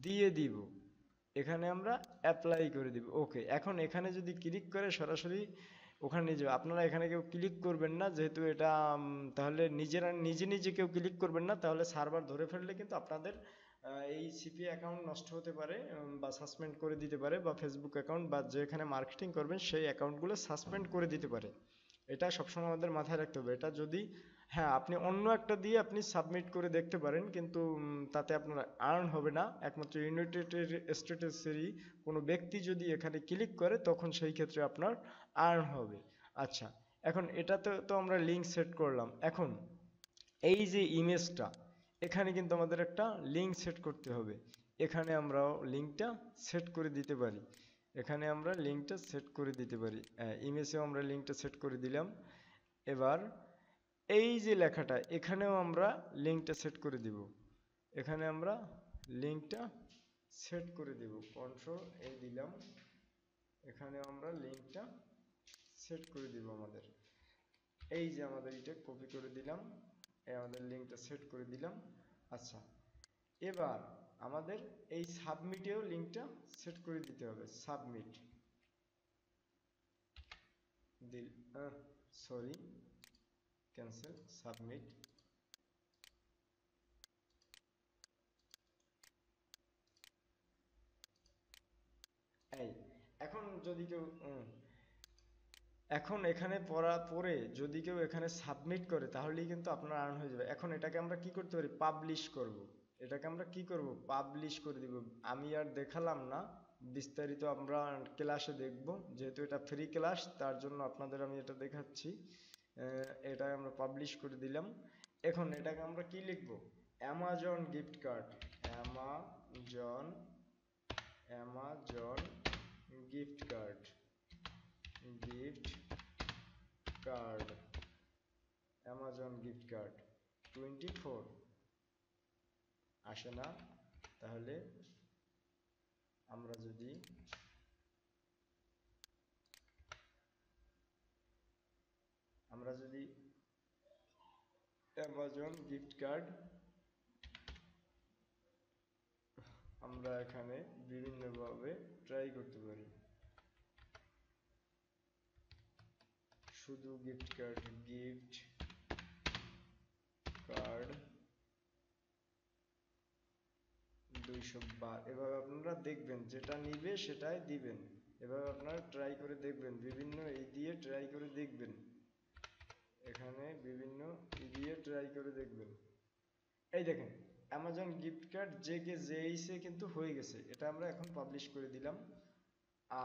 দিয়ে দিব, এখানে আমরা অ্যাপ্লাই করে দিব। ওকে, এখন এখানে যদি ক্লিক করে সরাসরি ওখানে নিয়ে যাবে। আপনারা এখানে কেউ ক্লিক করবেন না, যেহেতু এটা তাহলে নিজেরা নিজে নিজে কেউ ক্লিক করবেন না, তাহলে সার্ভার ধরে ফেললে কিন্তু আপনাদের এই সিপি অ্যাকাউন্ট নষ্ট হতে পারে, বা সাসপেন্ড করে দিতে পারে, বা ফেসবুক অ্যাকাউন্ট বা যেখানে মার্কেটিং করবেন সেই অ্যাকাউন্টগুলো সাসপেন্ড করে দিতে পারে। এটা সবসময় আমাদের মাথায় রাখতে হবে। এটা যদি, হ্যাঁ, আপনি অন্য একটা দিয়ে আপনি সাবমিট করে দেখতে পারেন, কিন্তু তাতে আপনার আর্ন হবে না। একমাত্র ইউনাইটেড স্টেটসেরই কোনো ব্যক্তি যদি এখানে ক্লিক করে তখন সেই ক্ষেত্রে আপনার আর্ন হবে। আচ্ছা, এখন এটাতে তো আমরা লিঙ্ক সেট করলাম। এখন এই যে ইমেজটা, এখানে কিন্তু আমাদের একটা লিঙ্ক সেট করতে হবে। এখানে আমরা লিঙ্কটা সেট করে দিতে পারি। এখানে আমরা লিঙ্কটা সেট করে দিতে পারি। ইমেজেও আমরা লিঙ্কটা সেট করে দিলাম। এবার এই যে লেখাটা, এখানেও আমরা লিঙ্কটা সেট করে দিব। এখানে আমরা লিঙ্কটা সেট করে দিব, কন্ট্রোল এ দিলাম। এখানে আমরা লিঙ্কটা সেট করে দিব আমাদের। এই যে আমাদের এটা কপি করে দিলাম, আমাদের লিঙ্কটা সেট করে দিলাম। আচ্ছা, এবার আমাদের এই সাবমিটেও লিঙ্কটা সেট করে দিতে হবে। সাবমিট দিল, সরি, ক্যান্সেল, সাবমিট। এই এখন যদি কেউ এখন এখানে পরে যদি কেউ এখানে সাবমিট করে তাহলেই কিন্তু আপনার আর্ন হয়ে যাবে। এখন এটাকে আমরা কি করতে পারি, পাবলিশ করব। এটাকে আমরা কি করব, পাবলিশ করে দিব। আমি আর দেখালাম না, বিস্তারিত আমরা ক্লাসে দেখব। যেহেতু এটা ফ্রি ক্লাস, তার জন্য আপনাদের আমি এটা দেখাচ্ছি। এটা আমরা পাবলিশ করে দিলাম। এখন এটাকে আমরা কি লিখব, Amazon gift card, Amazon Amazon gift card, gift card, Amazon gift card 24 আসে না। তাহলে আমরা যদি অ্যামাজন গিফট কার্ড আমরা এখানে বিভিন্নভাবে ট্রাই করতে পারি। শুধু গিফট কার্ড, গিফট কার্ড 200 বার, এভাবে আপনারা দেখবেন, যেটা নিবে সেটাই দিবেন। এভাবে আপনারা ট্রাই করে দেখবেন, বিভিন্ন এই দিয়ে ট্রাই করে দেখবেন। এখানে বিভিন্ন দিয়ে ট্রাই করে দেখবেন। এই দেখেন, অ্যামাজন গিফট কার্ড জেইসে কিন্তু হয়ে গেছে। এটা আমরা এখন পাবলিশ করে দিলাম।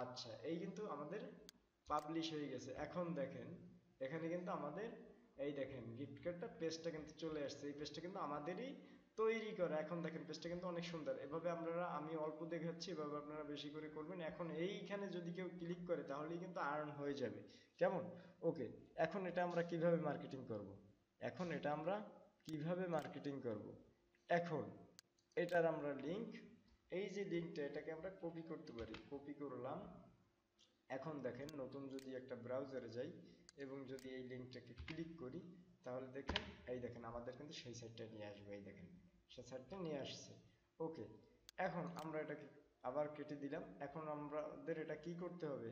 আচ্ছা, এই কিন্তু আমাদের পাবলিশ হয়ে গেছে। এখন দেখেন, এখানে কিন্তু আমাদের এই দেখেন গিফট কার্ডটা পেজটা কিন্তু চলে আসছে। এই পেজটা কিন্তু আমাদেরই তৈরি করা। এখন দেখেন পেজটা কিন্তু অনেক সুন্দর। এভাবে আপনারা, আমি অল্প দেখাচ্ছি, এভাবে আপনারা বেশি করে করবেন। এখন এইখানে যদি কেউ ক্লিক করে তাহলেই কিন্তু আর্ন হয়ে যাবে। কেমন? ওকে, এখন এটা আমরা কিভাবে মার্কেটিং করব? এখন এটা আমরা কিভাবে মার্কেটিং করব? এখন এটার আমরা লিংক, এই যে লিংকটা, এটাকে আমরা কপি করতে পারি। কপি করলাম। এখন দেখেন, নতুন যদি একটা ব্রাউজারে যাই এবং যদি এই লিঙ্কটাকে ক্লিক করি, তাহলে দেখেন, এই দেখেন আমাদের কিন্তু সেই সাইটটা নিয়ে আসবে। এই দেখেন সেই সাইটটা নিয়ে আসছে। ওকে, এখন আমরা এটাকে আবার কেটে দিলাম। এখন আমাদের এটা কি করতে হবে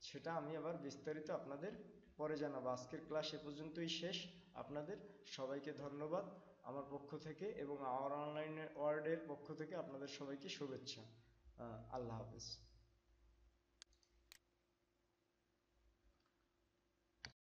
সেটা আমি আবার বিস্তারিত আপনাদের পরে জানাবো। আজকের ক্লাস এ পর্যন্তই শেষ। আপনাদের সবাইকে ধন্যবাদ আমার পক্ষ থেকে এবং আওয়ার অনলাইন ওয়ার্ল্ডের পক্ষ থেকে আপনাদের সবাইকে শুভেচ্ছা। আল্লাহ হাফেজ।